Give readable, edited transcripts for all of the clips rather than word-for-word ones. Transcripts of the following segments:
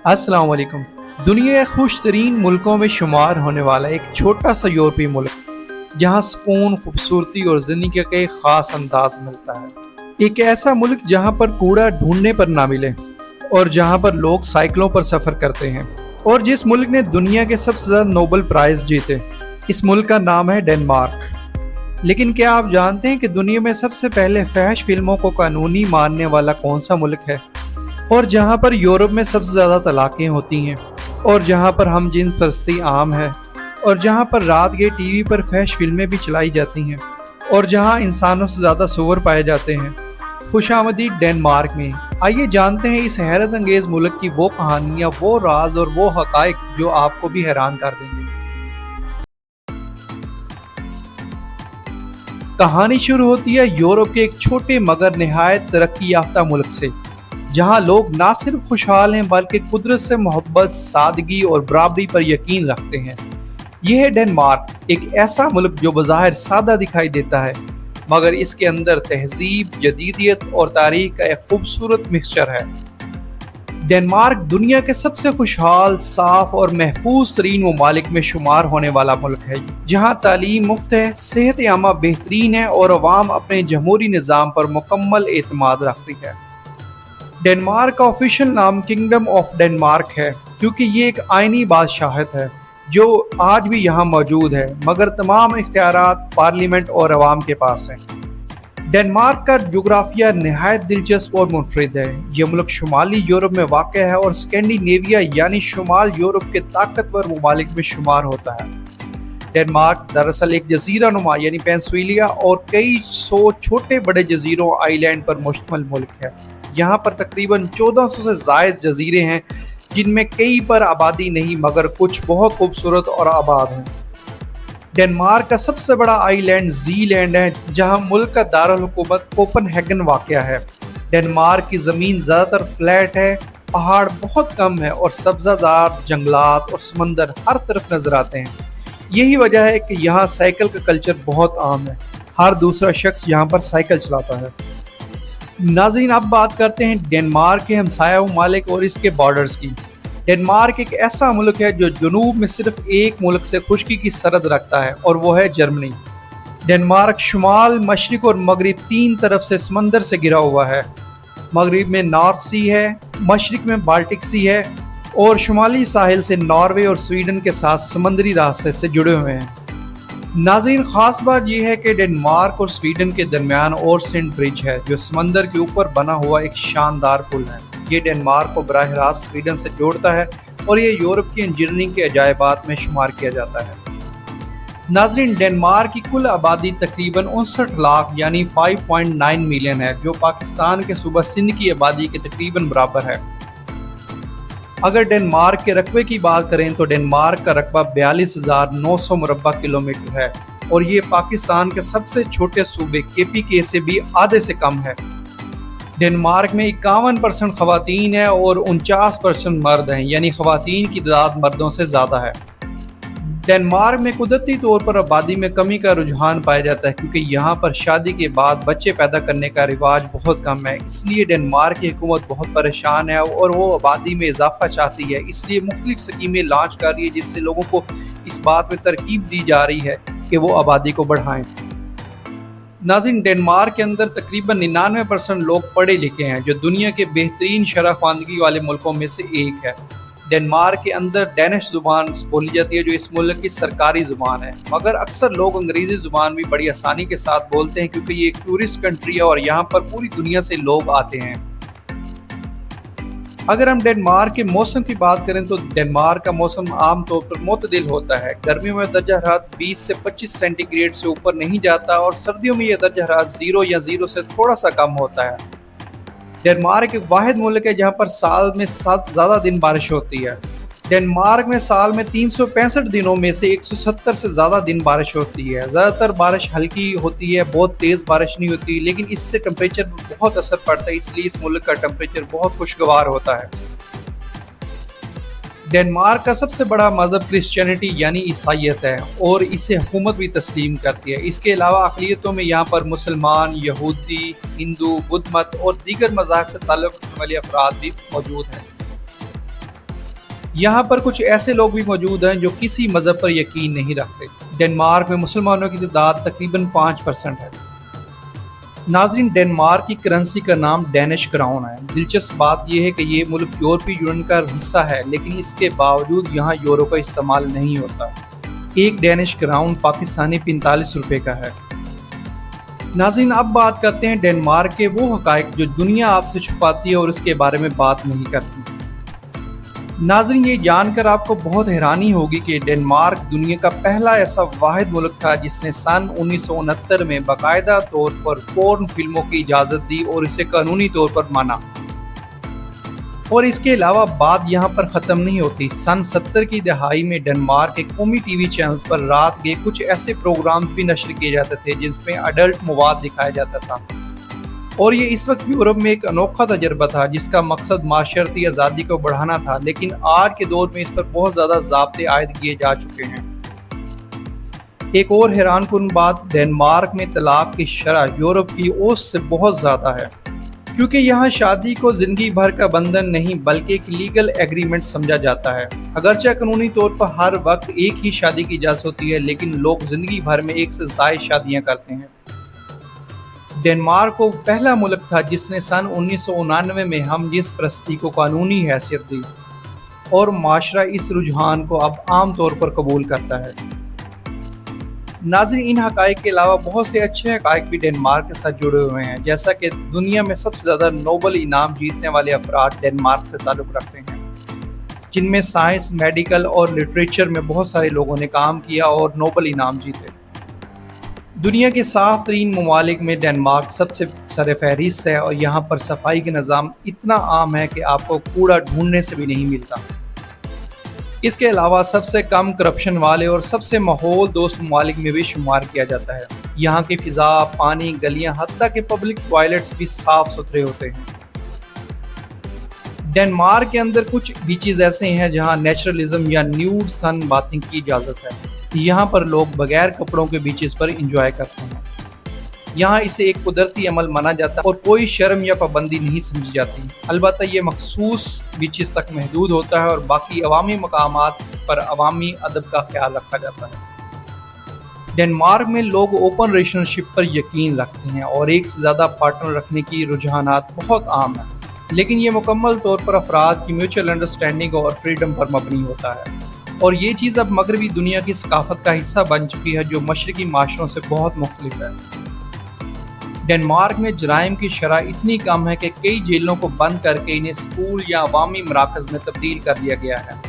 السلام علیکم۔ دنیا کے خوش ترین ملکوں میں شمار ہونے والا ایک چھوٹا سا یورپی ملک جہاں سکون، خوبصورتی اور زندگی کا ایک خاص انداز ملتا ہے۔ ایک ایسا ملک جہاں پر کوڑا ڈھونڈنے پر نہ ملے اور جہاں پر لوگ سائیکلوں پر سفر کرتے ہیں، اور جس ملک نے دنیا کے سب سے زیادہ نوبل پرائز جیتے، اس ملک کا نام ہے ڈنمارک۔ لیکن کیا آپ جانتے ہیں کہ دنیا میں سب سے پہلے فحش فلموں کو قانونی ماننے والا کون سا ملک ہے؟ اور جہاں پر یورپ میں سب سے زیادہ طلاقیں ہوتی ہیں، اور جہاں پر ہم جنس پرستی عام ہے، اور جہاں پر رات کے ٹی وی پر فحش فلمیں بھی چلائی جاتی ہیں، اور جہاں انسانوں سے زیادہ سور پائے جاتے ہیں، خوش آمدید ڈنمارک میں۔ آئیے جانتے ہیں اس حیرت انگیز ملک کی وہ کہانیاں، وہ راز اور وہ حقائق جو آپ کو بھی حیران کر دیں گے۔ کہانی شروع ہوتی ہے یورپ کے ایک چھوٹے مگر نہایت ترقی یافتہ ملک سے، جہاں لوگ نہ صرف خوشحال ہیں بلکہ قدرت سے محبت، سادگی اور برابری پر یقین رکھتے ہیں۔ یہ ہے ڈنمارک، ایک ایسا ملک جو بظاہر سادہ دکھائی دیتا ہے، مگر اس کے اندر تہذیب، جدیدیت اور تاریخ کا ایک خوبصورت مکسچر ہے۔ ڈنمارک دنیا کے سب سے خوشحال، صاف اور محفوظ ترین ممالک میں شمار ہونے والا ملک ہے، جہاں تعلیم مفت ہے، صحت عامہ بہترین ہے اور عوام اپنے جمہوری نظام پر مکمل اعتماد رکھتی ہے۔ ڈنمارک کا آفیشیل نام کنگڈم آف ڈنمارک ہے، کیونکہ یہ ایک آئینی بادشاہت ہے جو آج بھی یہاں موجود ہے، مگر تمام اختیارات پارلیمنٹ اور عوام کے پاس ہیں۔ ڈنمارک کا جغرافیہ نہایت دلچسپ اور منفرد ہے۔ یہ ملک شمالی یورپ میں واقع ہے اور اسکینڈینیویا یعنی شمال یورپ کے طاقتور ممالک میں شمار ہوتا ہے۔ ڈنمارک دراصل ایک جزیرہ نما یعنی پینسویلیا اور کئی سو چھوٹے بڑے جزیروں آئی لینڈ پر مشتمل ملک ہے۔ یہاں پر تقریباً 1400 سے زائد جزیرے ہیں، جن میں کئی پر آبادی نہیں مگر کچھ بہت خوبصورت اور آباد ہیں۔ ڈنمارک کا سب سے بڑا آئی لینڈ زی لینڈ ہے، جہاں ملک کا دارالحکومت کوپن ہیگن واقع ہے۔ ڈنمارک کی زمین زیادہ تر فلیٹ ہے، پہاڑ بہت کم ہے اور سبزہ زار جنگلات اور سمندر ہر طرف نظر آتے ہیں۔ یہی وجہ ہے کہ یہاں سائیکل کا کلچر بہت عام ہے، ہر دوسرا شخص یہاں پر سائیکل چلاتا ہے۔ ناظرین، اب بات کرتے ہیں ڈنمارک کے ہمسایہ ممالک اور اس کے بارڈرز کی۔ ڈنمارک ایک ایسا ملک ہے جو جنوب میں صرف ایک ملک سے خشکی کی سرحد رکھتا ہے اور وہ ہے جرمنی۔ ڈنمارک شمال، مشرق اور مغرب تین طرف سے سمندر سے گھرا ہوا ہے۔ مغرب میں نارتھ سی ہے، مشرق میں بالٹک سی ہے اور شمالی ساحل سے ناروے اور سویڈن کے ساتھ سمندری راستے سے جڑے ہوئے ہیں۔ ناظرین، خاص بات یہ ہے کہ ڈنمارک اور سویڈن کے درمیان اورسینڈ برج ہے، جو سمندر کے اوپر بنا ہوا ایک شاندار پل ہے۔ یہ ڈنمارک کو براہ راست سویڈن سے جوڑتا ہے اور یہ یورپ کی انجینئرنگ کے عجائبات میں شمار کیا جاتا ہے۔ ناظرین، ڈنمارک کی کل آبادی تقریباً 59 لاکھ یعنی 5.9 ملین ہے، جو پاکستان کے صوبہ سندھ کی آبادی کے تقریباً برابر ہے۔ اگر ڈنمارک کے رقبے کی بات کریں تو ڈنمارک کا رقبہ 42,900 مربع کلومیٹر ہے اور یہ پاکستان کے سب سے چھوٹے صوبے KPK سے بھی آدھے سے کم ہے۔ ڈنمارک میں 51% خواتین ہیں اور 49% مرد ہیں، یعنی خواتین کی تعداد مردوں سے زیادہ ہے۔ ڈنمارک میں قدرتی طور پر آبادی میں کمی کا رجحان پایا جاتا ہے، کیونکہ یہاں پر شادی کے بعد بچے پیدا کرنے کا رواج بہت کم ہے۔ اس لیے ڈنمارک کی حکومت بہت پریشان ہے اور وہ آبادی میں اضافہ چاہتی ہے، اس لیے مختلف اسکیمیں لانچ کر رہی ہے جس سے لوگوں کو اس بات میں ترغیب دی جا رہی ہے کہ وہ آبادی کو بڑھائیں۔ ناظرین، ڈنمارک کے اندر تقریباً 99% لوگ پڑھے لکھے ہیں، جو دنیا کے بہترین شرح خواندگی والے ملکوں میں سے ایک ہے۔ ڈنمارک کے اندر ڈینش زبان بولی جاتی ہے، جو اس ملک کی سرکاری زبان ہے، مگر اکثر لوگ انگریزی زبان بھی بڑی آسانی کے ساتھ بولتے ہیں، کیونکہ یہ ایک ٹورسٹ کنٹری ہے اور یہاں پر پوری دنیا سے لوگ آتے ہیں۔ اگر ہم ڈنمارک کے موسم کی بات کریں تو ڈنمارک کا موسم عام طور پر معتدل ہوتا ہے۔ گرمیوں میں درجہ حرارت 20 سے 25 سینٹی گریڈ سے اوپر نہیں جاتا اور سردیوں میں یہ درجہ حرارت 0 یا 0 سے تھوڑا سا کم ہوتا ہے۔ ڈنمارک ایک واحد ملک ہے جہاں پر سال میں 7 زیادہ دن بارش ہوتی ہے۔ ڈنمارک میں سال میں 365 دنوں میں سے 170 سے زیادہ دن بارش ہوتی ہے۔ زیادہ تر بارش ہلکی ہوتی ہے، بہت تیز بارش نہیں ہوتی، لیکن اس سے ٹمپریچر پر بہت اثر پڑتا ہے، اس لیے اس ملک کا ٹمپریچر بہت خوشگوار ہوتا ہے۔ ڈنمارک کا سب سے بڑا مذہب کرسچینٹی یعنی عیسائیت ہے اور اسے حکومت بھی تسلیم کرتی ہے۔ اس کے علاوہ اقلیتوں میں یہاں پر مسلمان، یہودی، ہندو، بدھ مت اور دیگر مذاہب سے تعلق رکھنے والے افراد بھی موجود ہیں۔ यहाँ पर कुछ ऐसे लोग भी मौजूद हैं जो किसी मजहब पर यकीन नहीं रखते। डेनमार्क में मुसलमानों की तादाद तकरीबन 5% है। नाज़रीन, डेनमार्क की करेंसी का नाम डेनिश क्राउन है। दिलचस्प बात यह है कि ये मुल्क यूरोपीय यूनियन का हिस्सा है, लेकिन इसके बावजूद यहाँ यूरो का इस्तेमाल नहीं होता। एक डेनिश क्राउन पाकिस्तानी 45 रुपए का है। नाज़रीन, अब बात करते हैं डेनमार्क के वो हक़ाइक़ जो दुनिया आपसे छुपाती है और उसके बारे में बात नहीं करती। नाज़रीन, ये जानकर आपको बहुत हैरानी होगी कि डेनमार्क दुनिया का पहला ऐसा वाहिद मुल्क था जिसने सन 1969 में बाकायदा तौर पर पोर्न फिल्मों की इजाज़त दी और इसे कानूनी तौर पर माना। और इसके अलावा बात यहाँ पर ख़त्म नहीं होती। सन 70 की दहाई में डेनमार्क के कौमी टीवी चैनल्स पर रात के कुछ ऐसे प्रोग्राम भी नशर किए जाते थे जिसमें अडल्ट मवाद दिखाया जाता था। और ये इस वक्त यूरोप में एक अनोखा तजर्बा था जिसका मकसद माशरती आज़ादी को बढ़ाना था, लेकिन आज के दौर में इस पर बहुत ज़्यादा ज़ाब्ते आयद किए जा चुके हैं। एक और हैरानकुन बात, डेनमार्क में तलाक की शरह यूरोप की औसत से बहुत ज़्यादा है, क्योंकि यहाँ शादी को ज़िंदगी भर का बंधन नहीं बल्कि एक लीगल एग्रीमेंट समझा जाता है। अगरचे कानूनी तौर पर हर वक्त एक ही शादी की इजाज़त होती है, लेकिन लोग ज़िंदगी भर में एक से ज़ायद शादियाँ करते हैं। डेनमार्क को पहला मुल्क था जिसने सन 1999 में हम जिस परस्ती को कानूनी हैसियत दी, और माशरा इस रुझान को अब आम तौर पर कबूल करता है। नाज़रीन, इन हक़ाइक़ के अलावा बहुत से अच्छे हक़ाइक़ भी डेनमार्क के साथ जुड़े हुए हैं, जैसा कि दुनिया में सबसे ज़्यादा नोबल इनाम जीतने वाले अफराद डेनमार्क से ताल्लुक़ रखते हैं, जिनमें साइंस, मेडिकल और लिटरेचर में बहुत सारे लोगों ने काम किया और नोबल इनाम जीते। दुनिया के साफ तरीन ममालिक में डेनमार्क सबसे सरफ़हरिस्त है और यहाँ पर सफाई के निज़ाम इतना आम है कि आपको कूड़ा ढूंढने से भी नहीं मिलता। इसके अलावा सबसे कम करप्शन वाले और सबसे माहौल दोस्त ममालिक में भी शुमार किया जाता है। यहाँ की फ़िज़ा, पानी, गलियाँ, हत्ता के पब्लिक टॉयलेट्स भी साफ़ सुथरे होते हैं। डेनमार्क के अंदर कुछ बीचेज़ ऐसे हैं जहाँ नेचुरलिज्म या न्यूड सन बाथिंग की इजाज़त है। यहाँ पर लोग बगैर कपड़ों के बीचेस पर इंजॉय करते हैं। यहाँ इसे एक कुदरती अमल माना जाता है और कोई शर्म या पाबंदी नहीं समझी जाती। अलबत्ता ये मखसूस बीचेस तक महदूद होता है और बाकी अवामी मकामात पर अवामी अदब का ख्याल रखा जाता है। डेनमार्क में लोग ओपन रिलेशनशिप पर यकीन रखते हैं और एक से ज़्यादा पार्टनर रखने की रुझानात बहुत आम है, लेकिन ये मुकम्मल तौर पर अफराद की म्यूचुअल अंडरस्टैंडिंग और फ्रीडम पर मबनी होता है। और ये चीज़ अब मगरबी दुनिया की सकाफत का हिस्सा बन चुकी है जो मशरकी माशरों से बहुत मुख्तलिफ है। डेनमार्क में जराइम की शरह इतनी कम है कि कई जेलों को बंद करके इन्हें स्कूल या अवामी मराकज़ में तब्दील कर दिया गया है।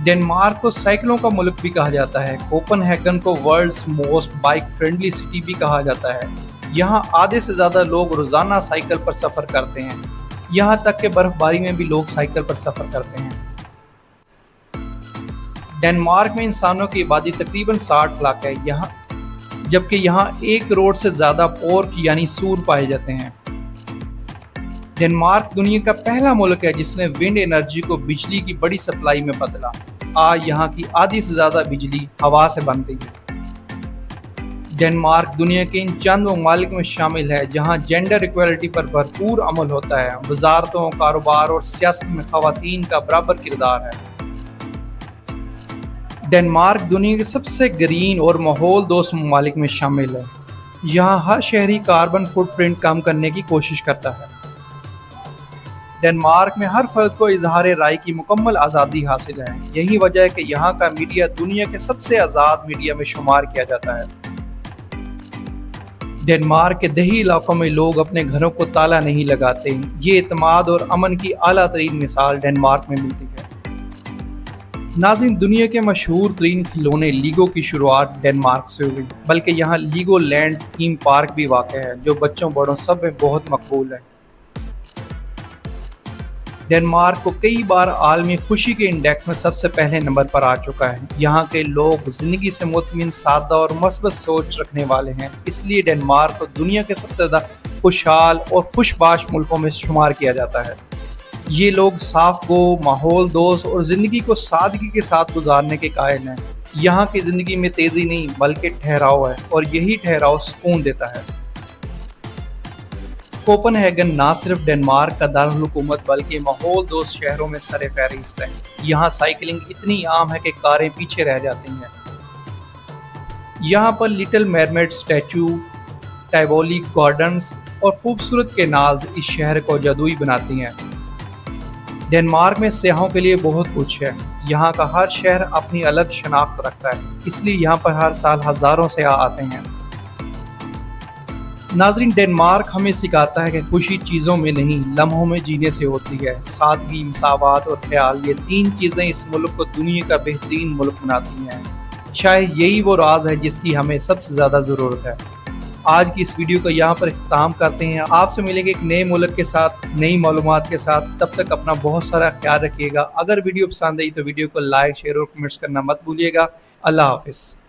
डेनमार्क को साइकिलों का मुल्क भी कहा जाता है। कोपनहेगन को world's most bike friendly city भी कहा जाता है। यहाँ आधे से ज़्यादा लोग रोज़ाना साइकिल पर सफ़र करते हैं, यहाँ तक कि बर्फ़बारी में भी लोग साइकिल पर सफ़र करते हैं। डेनमार्क में इंसानों की आबादी तकरीबन 60 लाख है, जबकि यहाँ 1 करोड़ से ज़्यादा पोर्क यानी सूर पाए जाते हैं। डेनमार्क दुनिया का पहला मुल्क है जिसने विंड एनर्जी को बिजली की बड़ी सप्लाई में बदला। आज यहाँ की आधी से ज़्यादा बिजली हवा से बनती है। डेनमार्क दुनिया के इन चंद ममालिक में शामिल है जहाँ जेंडर इक्वलिटी पर भरपूर अमल होता है। वजारतों, कारोबार और सियासत में ख़वातीन का बराबर किरदार है। डेनमार्क दुनिया के सबसे ग्रीन और माहौल दोस्त ममालिक में शामिल है। यहाँ हर शहरी कार्बन फुटप्रिंट कम करने की कोशिश करता है। डेनमार्क में हर फर्द को इजहार राय की मुकम्मल आज़ादी हासिल है। यही वजह है कि यहाँ का मीडिया दुनिया के सबसे आज़ाद मीडिया में शुमार किया जाता है। डेनमार्क के दही इलाकों में लोग अपने घरों को ताला नहीं लगाते। ये इत्मीनान और अमन की आला तरीन मिसाल डेनमार्क में मिलती है। नाज़रीन, दुनिया के मशहूर तरीन खिलौने लीगो की शुरुआत डेनमार्क से हुई, बल्कि यहाँ लीगो लैंड थीम पार्क भी वाक़ है जो बच्चों बड़ों सब में बहुत मकबूल है। डेनमार्क को कई बार आलमी खुशी के इंडेक्स में सबसे पहले नंबर पर आ चुका है। यहाँ के लोग ज़िंदगी से मुतमिन, सादा और मस्बत सोच रखने वाले हैं, इसलिए डेनमार्क को दुनिया के सबसे ज़्यादा खुशहाल और खुशबाश मुल्कों में शुमार किया जाता है। ये लोग साफ गो, माहौल दोस्त और ज़िंदगी को सादगी के साथ गुजारने के कायल हैं। यहाँ की ज़िंदगी में तेज़ी नहीं बल्कि ठहराव है और यही ठहराव सुकून देता है। कोपनहेगन ना सिर्फ डेनमार्क का दारुल हुकूमत बल्कि माहौल दोस्त शहरों में सरे फहरिस्त है। यहाँ साइकिलिंग इतनी आम है कि कारें पीछे रह जाती हैं। यहाँ पर लिटिल मरमेड स्टैचू, टाइवोली गार्डन्स और खूबसूरत कैनाल्स इस शहर को जादुई बनाती हैं। डेनमार्क में सयाहों के लिए बहुत कुछ है। यहाँ का हर शहर अपनी अलग शनाख्त रखता है, इसलिए यहाँ पर हर साल हजारों सयाह आते हैं। नाज़रीन, डेनमार्क हमें सिखाता है कि खुशी चीज़ों में नहीं, लम्हों में जीने से होती है। सादगी, मसावत और ख्याल, ये 3 चीज़ें इस मुल्क को दुनिया का बेहतरीन मुल्क बनाती हैं। शायद यही वो राज है जिसकी हमें सबसे ज़्यादा ज़रूरत है। आज की इस वीडियो को यहाँ पर इख्तिताम करते हैं। आपसे मिलेंगे एक नए मुल्क के साथ, नई मालूमात के साथ। तब तक अपना बहुत सारा ख्याल रखिएगा। अगर वीडियो पसंद आई तो वीडियो को लाइक, शेयर और कमेंट्स करना मत भूलिएगा। अल्लाह हाफिज़।